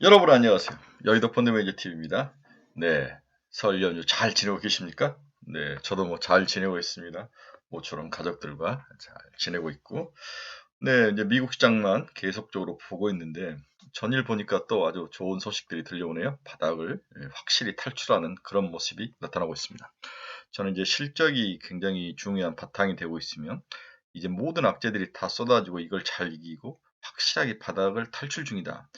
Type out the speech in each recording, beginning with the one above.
여러분 안녕하세요. 여의도 펀드매니저 TV입니다. 네, 설 연휴 잘 지내고 계십니까? 네, 저도 뭐 잘 지내고 있습니다. 모처럼 가족들과 잘 지내고 있고, 네, 이제 미국 시장만 계속적으로 보고 있는데 전일 보니까 또 아주 좋은 소식들이 들려오네요. 바닥을 확실히 탈출하는 그런 모습이 나타나고 있습니다. 저는 이제 실적이 굉장히 중요한 바탕이 되고 있으면 이제 모든 악재들이 다 쏟아지고 이걸 잘 이기고 확실하게 바닥을 탈출 중이다.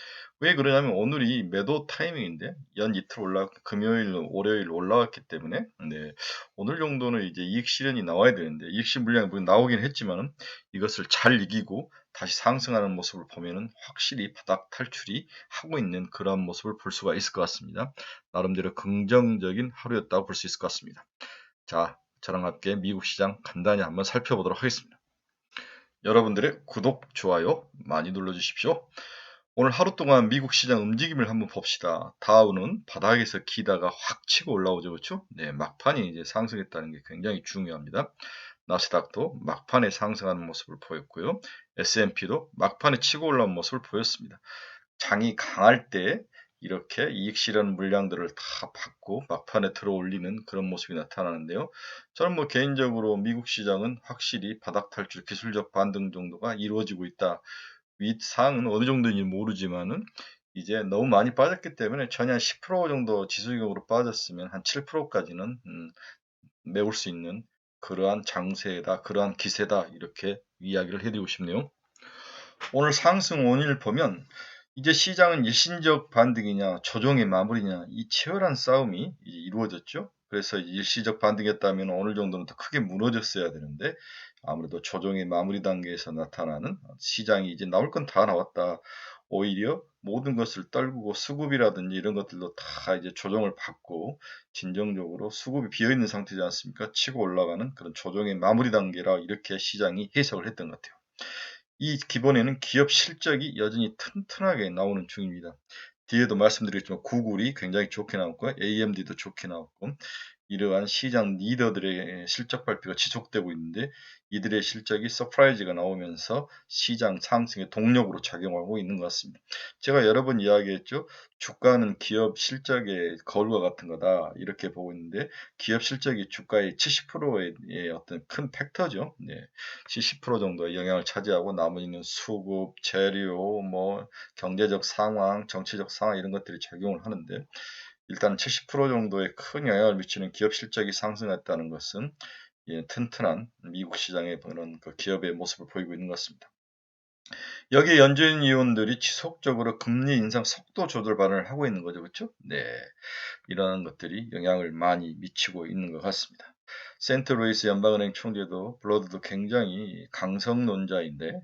왜 그러냐면 오늘이 매도 타이밍인데 연 이틀 금요일, 월요일 올라왔기 때문에 네, 오늘 정도는 이제 이익 실현이 나와야 되는데 이익 실현 물량이 물론 나오긴 했지만은 이것을 잘 이기고 다시 상승하는 모습을 보면은 확실히 바닥 탈출이 하고 있는 그런 모습을 볼 수가 있을 것 같습니다. 나름대로 긍정적인 하루였다고 볼 수 있을 것 같습니다. 자, 저랑 함께 미국 시장 간단히 한번 살펴보도록 하겠습니다. 여러분들의 구독, 좋아요 많이 눌러주십시오. 오늘 하루 동안 미국 시장 움직임을 한번 봅시다. 다우는 바닥에서 기다가 확 치고 올라오죠, 그렇죠? 네, 막판이 이제 상승했다는 게 굉장히 중요합니다. 나스닥도 막판에 상승하는 모습을 보였고요. S&P도 막판에 치고 올라온 모습을 보였습니다. 장이 강할 때 이렇게 이익 실현 물량들을 다 받고 막판에 들어올리는 그런 모습이 나타나는데요. 저는 뭐 개인적으로 미국 시장은 확실히 바닥 탈출 기술적 반등 정도가 이루어지고 있다. 윗상은 어느 정도인지 모르지만은 이제 너무 많이 빠졌기 때문에 전혀 한 10% 정도 지수적으로 빠졌으면 한 7%까지는 메울 수 있는 그러한 장세다, 그러한 기세다 이렇게 이야기를 해드리고 싶네요. 오늘 상승 원인을 보면 이제 시장은 일시적 반등이냐 조정의 마무리냐 이 치열한 싸움이 이루어졌죠. 그래서 일시적 반등이었다면 어느 정도는 더 크게 무너졌어야 되는데 아무래도 조정의 마무리 단계에서 나타나는 시장이 이제 나올 건 다 나왔다. 오히려 모든 것을 떨구고 수급이라든지 이런 것들도 다 이제 조정을 받고 진정적으로 수급이 비어 있는 상태지 않습니까? 치고 올라가는 그런 조정의 마무리 단계라 이렇게 시장이 해석을 했던 것 같아요. 이 기본에는 기업 실적이 여전히 튼튼하게 나오는 중입니다. 뒤에도 말씀드렸지만 구글이 굉장히 좋게 나왔고 AMD도 좋게 나왔고 이러한 시장 리더들의 실적 발표가 지속되고 있는데 이들의 실적이 서프라이즈가 나오면서 시장 상승의 동력으로 작용하고 있는 것 같습니다. 제가 여러 번 이야기했죠. 주가는 기업 실적의 거울과 같은 거다 이렇게 보고 있는데 기업 실적이 주가의 70%의 어떤 큰 팩터죠. 네. 70% 정도의 영향을 차지하고 나머지는 수급, 재료, 뭐 경제적 상황, 정치적 상황 이런 것들이 작용을 하는데 일단 70% 정도의 큰 영향을 미치는 기업 실적이 상승했다는 것은 튼튼한 미국 시장의 그런 그 기업의 모습을 보이고 있는 것 같습니다. 여기에 연준 위원들이 지속적으로 금리 인상 속도 조절 발언을 하고 있는 거죠, 그렇죠? 네, 이러한 것들이 영향을 많이 미치고 있는 것 같습니다. 센트 루이스 연방은행 총재도 블러드도 굉장히 강성론자인데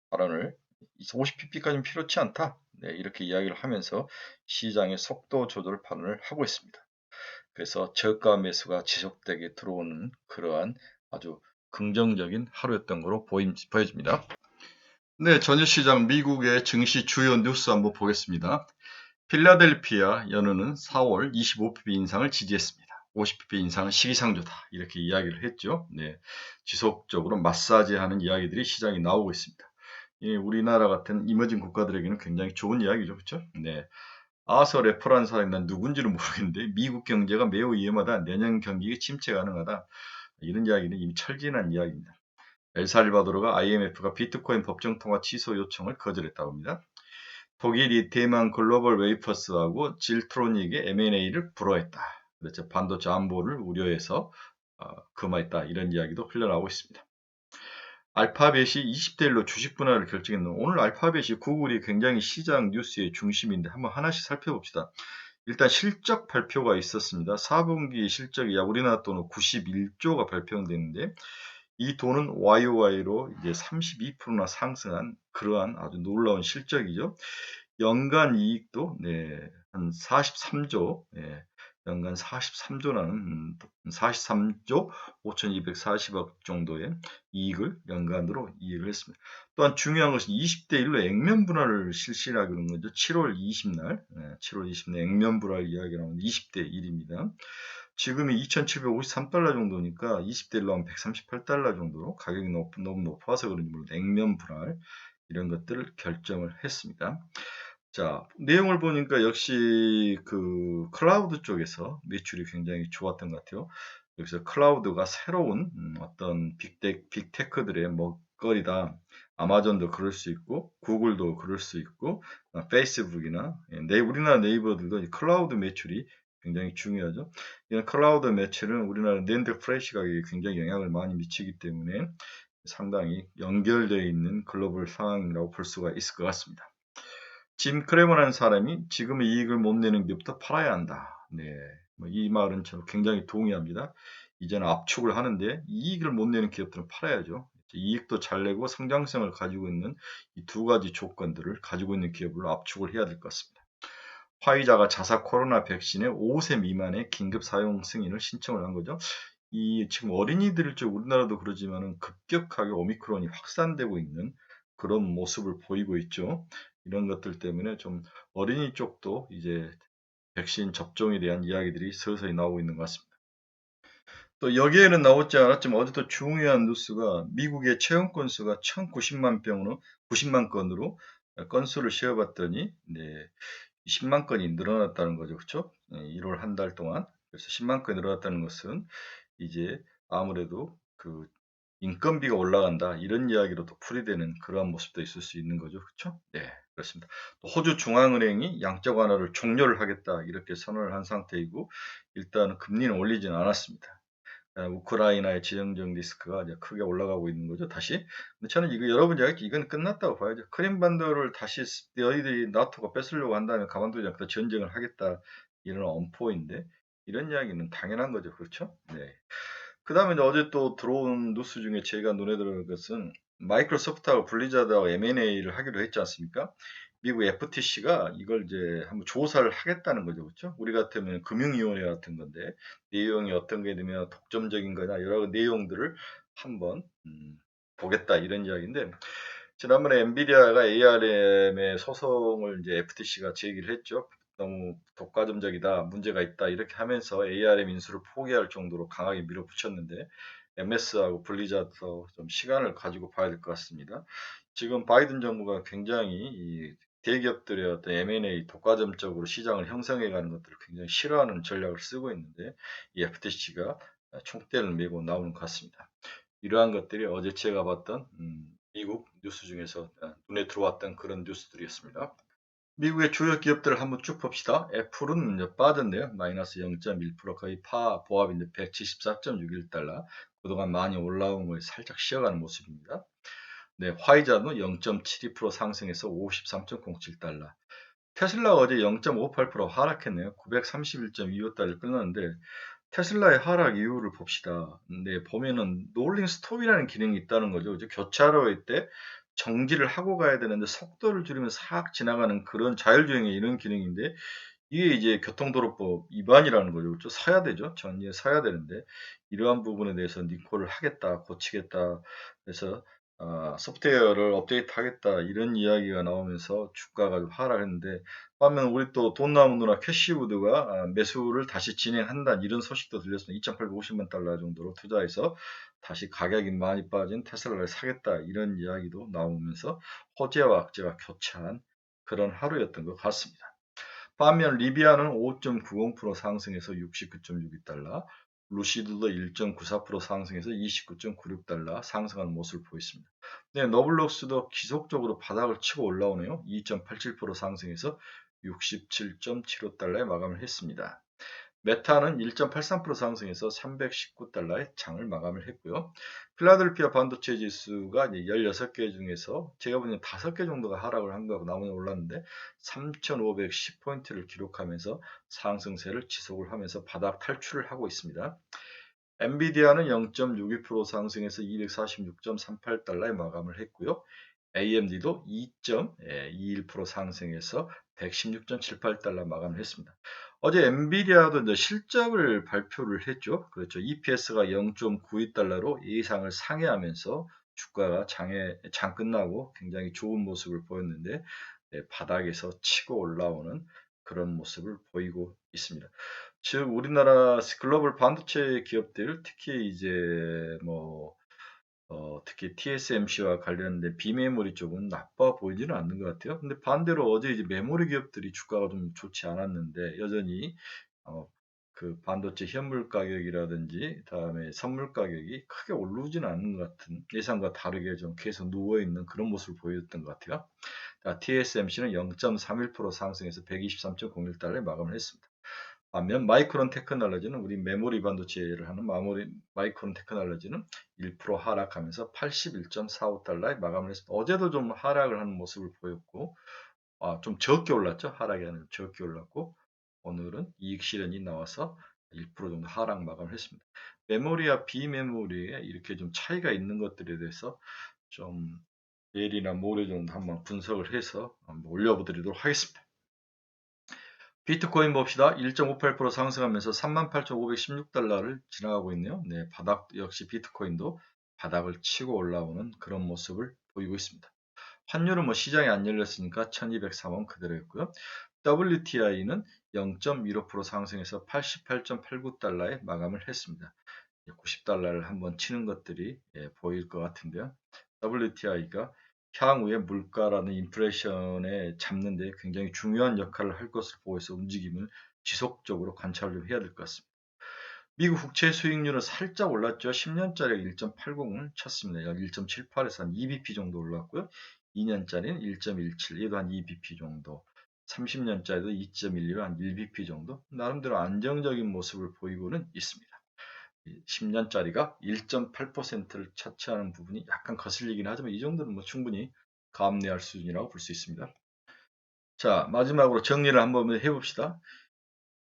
발언을 50pp까지는 필요치 않다. 네, 이렇게 이야기를 하면서 시장의 속도 조절 발언을 하고 있습니다. 그래서 저가 매수가 지속되게 들어오는 그러한 아주 긍정적인 하루였던 것으로 보여집니다. 네, 전일시장 미국의 증시 주요 뉴스 한번 보겠습니다. 필라델피아 연은은 4월 25pp 인상을 지지했습니다. 50pp 인상은 시기상조다. 이렇게 이야기를 했죠. 네, 지속적으로 마사지하는 이야기들이 시장에 나오고 있습니다. 우리나라 같은 이머징 국가들에게는 굉장히 좋은 이야기죠. 그렇죠? 네. 아서 래퍼라는 사람이 난 누군지는 모르겠는데 미국 경제가 매우 위험하다. 내년 경기가 침체 가능하다. 이런 이야기는 이미 철진한 이야기입니다. 엘살바도르가 IMF가 비트코인 법정 통화 취소 요청을 거절했다고 합니다. 독일이 대만 글로벌 웨이퍼스하고 질트로닉의 M&A를 불허했다. 그렇죠. 반도체 안보를 우려해서 금했다. 이런 이야기도 흘러나오고 있습니다. 알파벳이 20대 1로 주식 분할을 결정했는 오늘 알파벳이 구글이 굉장히 시장 뉴스의 중심인데 한번 하나씩 살펴봅시다. 일단 실적 발표가 있었습니다. 4분기 실적이 우리나라 돈으로 91조가 발표됐는데 이 돈은 YOY로 이제 32%나 상승한 그러한 아주 놀라운 실적이죠. 연간 이익도 한 43조, 연간 43조라는 43조 5,240억 정도의 이익을 연간으로 이익을 했습니다. 또한 중요한 것은 20대 1로 액면 분할을 실시하게 되는 거죠. 7월 20날, 7월 20날 액면 분할 이야기가 나오는데 20대 1입니다. 지금이 2,753달러 정도니까 20대 1로 하면 138달러 정도로 가격이 너무 높아서 그런지 모르겠는데 액면 분할 이런 것들을 결정을 했습니다. 자, 내용을 보니까 역시 그 클라우드 쪽에서 매출이 굉장히 좋았던 것 같아요. 여기서 클라우드가 새로운 어떤 빅테크들의 먹거리다. 아마존도 그럴 수 있고, 구글도 그럴 수 있고, 페이스북이나 우리나라 네이버들도 이 클라우드 매출이 굉장히 중요하죠. 이런 클라우드 매출은 우리나라 낸드 프레시 가격에 굉장히 영향을 많이 미치기 때문에 상당히 연결되어 있는 글로벌 상황이라고 볼 수가 있을 것 같습니다. 짐 크레머라는 사람이 지금의 이익을 못 내는 기업부터 팔아야 한다. 네, 이 말은 저 굉장히 동의합니다. 이제는 압축을 하는데 이익을 못 내는 기업들은 팔아야죠. 이익도 잘 내고 성장성을 가지고 있는 이 두 가지 조건들을 가지고 있는 기업으로 압축을 해야 될 것 같습니다. 화이자가 자사 코로나 백신의 5세 미만의 긴급 사용 승인을 신청을 한 거죠. 이 지금 어린이들 쪽 우리나라도 그러지만은 급격하게 오미크론이 확산되고 있는 그런 모습을 보이고 있죠. 이런 것들 때문에 좀 어린이 쪽도 이제 백신 접종에 대한 이야기들이 서서히 나오고 있는 것 같습니다. 또 여기에는 나오지 않았지만 어제 또 중요한 뉴스가 미국의 채용 건수가 1,090만 병으로 90만 건으로 건수를 세어봤더니 네, 10만 건이 늘어났다는 거죠. 그렇죠? 1월 한 달 동안. 그래서 10만 건이 늘어났다는 것은 이제 아무래도 그 인건비가 올라간다 이런 이야기로도 풀이되는 그러한 모습도 있을 수 있는 거죠. 그렇죠? 네, 그렇습니다. 또 호주 중앙은행이 양적 완화를 종료를 하겠다 이렇게 선언을 한 상태이고 일단 금리는 올리지는 않았습니다. 우크라이나의 지정적 리스크가 이제 크게 올라가고 있는 거죠, 다시. 근데 저는 이거 여러분 이야기 이건 끝났다고 봐야죠. 크림반도를 다시 너희들이 나토가 뺏으려고 한다면 가만두지 않고 전쟁을 하겠다 이런 엄포인데 이런 이야기는 당연한 거죠, 그렇죠? 네. 그 다음에 어제 또 들어온 뉴스 중에 제가 눈에 들어온 것은 마이크로소프트하고 블리자드하고 M&A를 하기로 했지 않습니까? 미국 FTC가 이걸 이제 한번 조사를 하겠다는 거죠. 그렇죠? 우리 같으면 금융위원회 같은 건데 내용이 어떤 게 되면 독점적인 거냐 여러 내용들을 한번 보겠다 이런 이야기인데 지난번에 엔비디아가 ARM의 소송을 이제 FTC가 제기를 했죠. 너무 독과점적이다, 문제가 있다 이렇게 하면서 ARM 인수를 포기할 정도로 강하게 밀어붙였는데 MS하고 블리자드도 좀 시간을 가지고 봐야 될 것 같습니다. 지금 바이든 정부가 굉장히 이 대기업들의 어떤 M&A 독과점적으로 시장을 형성해가는 것들을 굉장히 싫어하는 전략을 쓰고 있는데 이 FTC가 총대를 메고 나오는 것 같습니다. 이러한 것들이 어제 제가 봤던 미국 뉴스 중에서 눈에 들어왔던 그런 뉴스들이었습니다. 미국의 주요 기업들을 한번 쭉 봅시다. 애플은 이제 빠졌네요. 마이너스 0.1% 거의 보합인데 174.61달러. 그동안 많이 올라온 걸 살짝 쉬어가는 모습입니다. 네, 화이자는 0.72% 상승해서 53.07달러. 테슬라 어제 0.58% 하락했네요. 931.25달러 끊었는데 테슬라의 하락 이유를 봅시다. 네, 보면은 롤링 스톱이라는 기능이 있다는 거죠. 이제 교차로일 때 정지를 하고 가야 되는데 속도를 줄이면 싹 지나가는 그런 자율주행의 이런 기능인데 이게 이제 교통도로법 위반이라는 거죠. 그렇죠? 사야 되죠. 전기에 사야 되는데 이러한 부분에 대해서 리콜을 하겠다, 고치겠다. 그래서 소프트웨어를 업데이트하겠다 이런 이야기가 나오면서 주가가 좀 하락했는데 반면 우리 또 돈 남은 누나 캐시우드가 매수를 다시 진행한다 이런 소식도 들렸습니다. 2,850만 달러 정도로 투자해서 다시 가격이 많이 빠진 테슬라를 사겠다 이런 이야기도 나오면서 호재와 악재가 교차한 그런 하루였던 것 같습니다. 반면 리비아는 5.90% 상승해서 69.62달러, 루시드도 1.94% 상승해서 29.96달러 상승하는 모습을 보였습니다. 네, 너블록스도 지속적으로 바닥을 치고 올라오네요. 2.87% 상승해서 67.75달러에 마감을 했습니다. 메타는 1.83% 상승해서 319달러의 장을 마감을 했고요. 필라델피아 반도체 지수가 16개 중에서 제가 보기엔 5개 정도가 하락을 한 거하고 나머지 올랐는데 3,510포인트를 기록하면서 상승세를 지속을 하면서 바닥 탈출을 하고 있습니다. 엔비디아는 0.62% 상승해서 246.38달러에 마감을 했고요. AMD도 2.21% 상승해서 116.78달러 마감을 했습니다. 어제 엔비디아도 이제 실적을 발표를 했죠. 그렇죠. EPS가 0.92달러로 예상을 상회하면서 주가가 장 끝나고 굉장히 좋은 모습을 보였는데 바닥에서 치고 올라오는 그런 모습을 보이고 있습니다. 즉 우리나라 글로벌 반도체 기업들 특히 이제 뭐 특히 TSMC와 관련된 비메모리 쪽은 나빠 보이지는 않는 것 같아요. 근데 반대로 어제 이제 메모리 기업들이 주가가 좀 좋지 않았는데 여전히 어, 그 반도체 현물 가격이라든지 다음에 선물 가격이 크게 오르지는 않는 것 같은 예상과 다르게 좀 계속 누워 있는 그런 모습을 보였던 것 같아요. TSMC는 0.31% 상승해서 123.01달러에 마감을 했습니다. 반면 마이크론 테크놀로지는 우리 메모리 반도체를 하는 마이크론 테크놀로지는 1% 하락하면서 81.45달러에 마감을 했습니다. 어제도 좀 하락을 하는 모습을 보였고 좀 적게 올랐죠. 하락이 아니라 적게 올랐고 오늘은 이익 실현이 나와서 1% 정도 하락 마감을 했습니다. 메모리와 비메모리에 이렇게 좀 차이가 있는 것들에 대해서 좀 내일이나 모레 정도 한번 분석을 해서 한번 올려보도록 하겠습니다. 비트코인 봅시다. 1.58% 상승하면서 38,516달러를 지나가고 있네요. 네, 바닥 역시 비트코인도 바닥을 치고 올라오는 그런 모습을 보이고 있습니다. 환율은 뭐 시장이 안 열렸으니까 1203원 그대로였고요. WTI는 0.15% 상승해서 88.89달러에 마감을 했습니다. 90달러를 한번 치는 것들이 보일 것 같은데요. WTI가 향후에 물가라는 인플레이션에 잡는 데 굉장히 중요한 역할을 할 것을 보여서 움직임을 지속적으로 관찰을 좀 해야 될 것 같습니다. 미국 국채 수익률은 살짝 올랐죠. 10년짜리가 1.80을 쳤습니다. 1.78에서 한 2bp 정도 올랐고요. 2년짜리는 1.17, 얘도 한 2bp 정도. 30년짜리도 2.12로 한 1bp 정도. 나름대로 안정적인 모습을 보이고는 있습니다. 10년짜리가 1.8%를 차지하는 부분이 약간 거슬리긴 하지만 이 정도는 뭐 충분히 감내할 수준이라고 볼 수 있습니다. 자, 마지막으로 정리를 한번 해봅시다.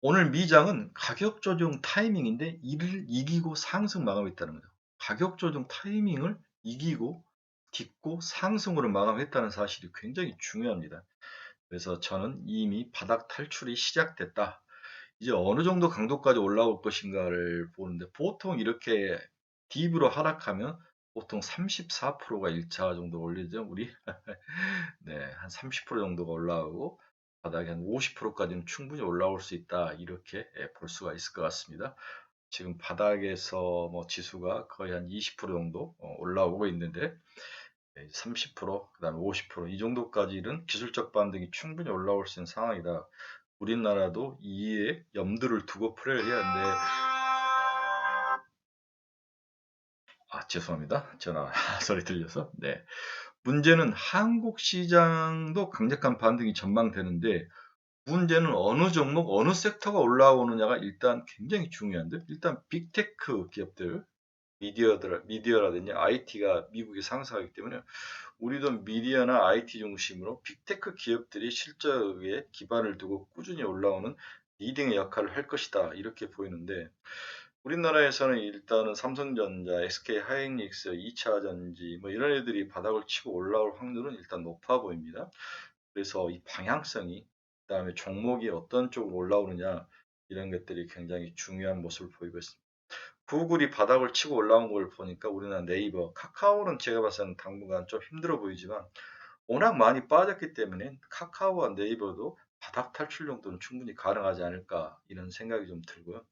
오늘 미장은 가격 조정 타이밍인데 이를 이기고 상승 마감했다는 거죠. 가격 조정 타이밍을 이기고 딛고 상승으로 마감했다는 사실이 굉장히 중요합니다. 그래서 저는 이미 바닥 탈출이 시작됐다. 이제 어느 정도 강도까지 올라올 것인가를 보는데 보통 이렇게 딥으로 하락하면 보통 34%가 1차 정도 올리죠. 우리 네, 한 30% 정도가 올라오고 바닥에 한 50%까지는 충분히 올라올 수 있다. 이렇게 볼 수가 있을 것 같습니다. 지금 바닥에서 뭐 지수가 거의 한 20% 정도 올라오고 있는데 30%, 그다음에 50%이 정도까지는 기술적 반등이 충분히 올라올 수 있는 상황이다. 우리나라도 이에 염두를 두고 플레이를 해야 하는데 죄송합니다. 전화 소리 들려서. 네. 문제는 한국 시장도 강력한 반등이 전망되는데 문제는 어느 종목, 어느 섹터가 올라오느냐가 일단 굉장히 중요한데 일단 빅테크 기업들, 미디어라든지 IT가 미국에 상승하기 때문에 우리도 미디어나 IT 중심으로 빅테크 기업들이 실적에 기반을 두고 꾸준히 올라오는 리딩의 역할을 할 것이다. 이렇게 보이는데 우리나라에서는 일단은 삼성전자, SK 하이닉스, 2차 전지 뭐 이런 애들이 바닥을 치고 올라올 확률은 일단 높아 보입니다. 그래서 이 방향성이 그다음에 종목이 어떤 쪽으로 올라오느냐 이런 것들이 굉장히 중요한 모습을 보이고 있습니다. 구글이 바닥을 치고 올라온 걸 보니까 우리나라 네이버, 카카오는 제가 봤을 때는 당분간 좀 힘들어 보이지만 워낙 많이 빠졌기 때문에 카카오와 네이버도 바닥 탈출 정도는 충분히 가능하지 않을까 이런 생각이 좀 들고요.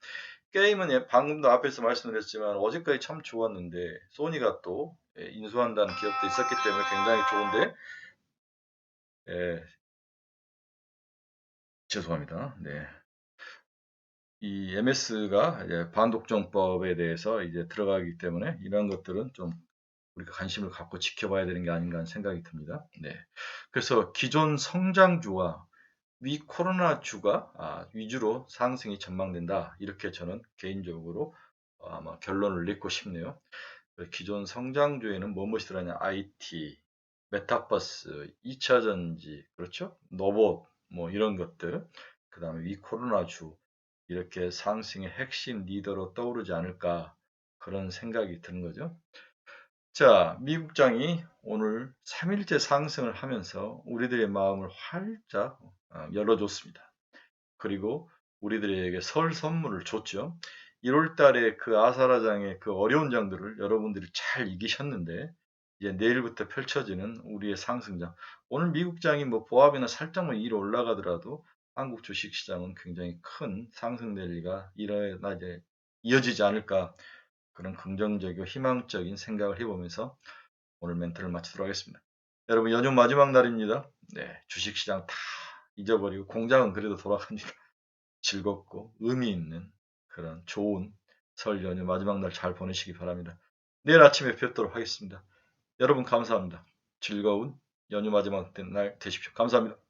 게임은 방금도 앞에서 말씀드렸지만 어제까지 참 좋았는데 소니가 또 인수한다는 기업도 있었기 때문에 굉장히 좋은데 예, 죄송합니다. 네. 이 MS가 이제 반독점법에 대해서 이제 들어가기 때문에 이런 것들은 좀 우리가 관심을 갖고 지켜봐야 되는 게 아닌가 하는 생각이 듭니다. 네. 그래서 기존 성장주와 위 코로나주가 위주로 상승이 전망된다. 이렇게 저는 개인적으로 아마 결론을 내고 싶네요. 기존 성장주에는 무엇이 들어가냐? IT, 메타버스, 2차 전지, 그렇죠? 로봇, 뭐 이런 것들, 그 다음에 위 코로나주, 이렇게 상승의 핵심 리더로 떠오르지 않을까 그런 생각이 드는 거죠. 자, 미국장이 오늘 3일째 상승을 하면서 우리들의 마음을 활짝 열어줬습니다. 그리고 우리들에게 설 선물을 줬죠. 1월 달에 그 아사라장의 그 어려운 장들을 여러분들이 잘 이기셨는데 이제 내일부터 펼쳐지는 우리의 상승장. 오늘 미국장이 뭐 보합이나 살짝만 위로 올라가더라도 한국 주식시장은 굉장히 큰 상승 랠리가 이어지지 않을까 그런 긍정적이고 희망적인 생각을 해보면서 오늘 멘트를 마치도록 하겠습니다. 여러분 연휴 마지막 날입니다. 네, 주식시장 다 잊어버리고 공장은 그래도 돌아갑니다. 즐겁고 의미 있는 그런 좋은 설 연휴 마지막 날 잘 보내시기 바랍니다. 내일 아침에 뵙도록 하겠습니다. 여러분 감사합니다. 즐거운 연휴 마지막 날 되십시오. 감사합니다.